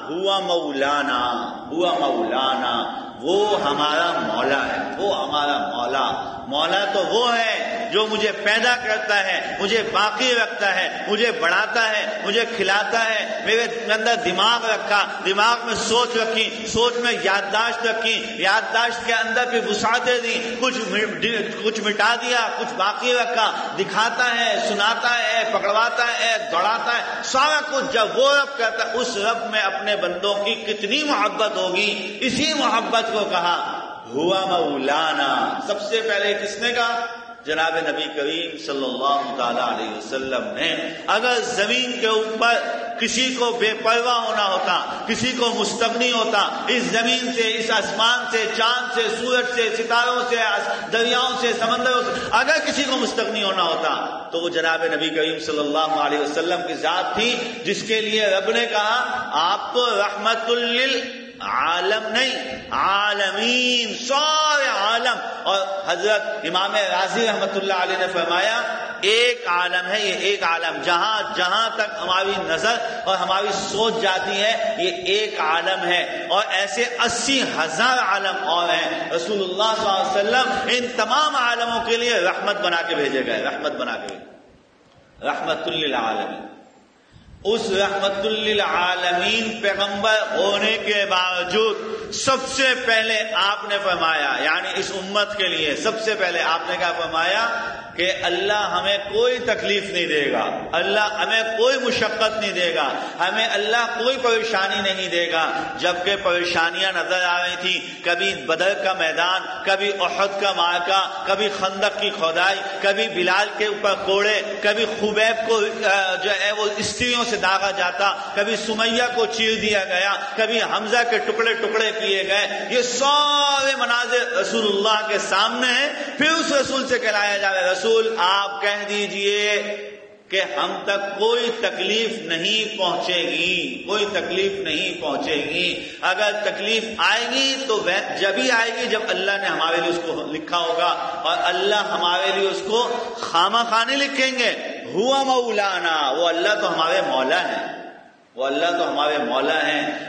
ہوا مولانا، ہوا مولانا، وہ ہمارا مولا ہے، وہ ہمارا مولا۔ مولا تو وہ ہے جو مجھے پیدا کرتا ہے، مجھے باقی رکھتا ہے، مجھے بڑھاتا ہے، مجھے کھلاتا ہے، میرے اندر دماغ رکھا، دماغ میں سوچ رکھی، سوچ میں یادداشت رکھی، یادداشت کے اندر بھی وسعتیں دی، کچھ مٹا دیا، کچھ باقی رکھا، دکھاتا ہے، سناتا ہے، پکڑواتا ہے، دوڑاتا ہے، سارا کچھ جب وہ رب کرتا ہے، اس رب میں اپنے بندوں کی کتنی محبت ہوگی۔ اسی محبت کو کہا ہوا مولانا۔ سب سے پہلے کس نے کہا؟ جناب نبی کریم صلی اللہ تعالی علیہ وسلم نے۔ اگر زمین کے اوپر کسی کو بے پرواہ ہونا ہوتا، کسی کو مستغنی ہوتا اس زمین سے، اس آسمان سے، چاند سے، سورج سے، ستاروں سے، دریاؤں سے، سمندروں سے، اگر کسی کو مستغنی ہونا ہوتا تو وہ جناب نبی کریم صلی اللہ علیہ وسلم کی ذات تھی، جس کے لیے رب نے کہا آپ تو رحمت عالم نہیں، عالمین، سارے عالم۔ اور حضرت امام راضی رحمت اللہ علیہ نے فرمایا ایک عالم ہے، یہ ایک عالم، جہاں تک ہماری نظر اور ہماری سوچ جاتی ہے یہ ایک عالم ہے، اور ایسے 80,000 عالم اور ہیں۔ رسول اللہ صلی اللہ علیہ وسلم ان تمام عالموں کے لیے رحمت بنا کے بھیجے گئے، رحمت بنا کے، رحمت للعالمین۔ اس رحمت للعالمین پیغمبر ہونے کے باوجود سب سے پہلے آپ نے فرمایا، یعنی اس امت کے لیے سب سے پہلے آپ نے کیا فرمایا کہ اللہ ہمیں کوئی تکلیف نہیں دے گا، اللہ ہمیں کوئی مشقت نہیں دے گا، ہمیں اللہ کوئی پریشانی نہیں دے گا۔ جبکہ پریشانیاں نظر آ رہی تھی، کبھی بدر کا میدان، کبھی احد کا معرکہ، کبھی خندق کی کھودائی، کبھی بلال کے اوپر کوڑے، کبھی خبیب کو جو ہے وہ استریوں سے داغا جاتا، کبھی سمیہ کو چیر دیا گیا، کبھی حمزہ کے ٹکڑے ٹکڑے کیے گئے۔ یہ سارے مناظر رسول اللہ کے سامنے ہیں۔ پھر اس رسول سے کہلایا جا رہا ہے رسول آپ کہہ دیجئے کہ ہم تک کوئی تکلیف نہیں پہنچے گی، کوئی تکلیف نہیں پہنچے گی۔ اگر تکلیف آئے گی تو جبھی آئے گی جب اللہ نے ہمارے لیے اس کو لکھا ہوگا، اور اللہ ہمارے لیے اس کو خامخواہ نہیں لکھیں گے۔ ہوا مولانا، وہ اللہ تو ہمارے مولا ہیں، وہ اللہ تو ہمارے مولا ہیں۔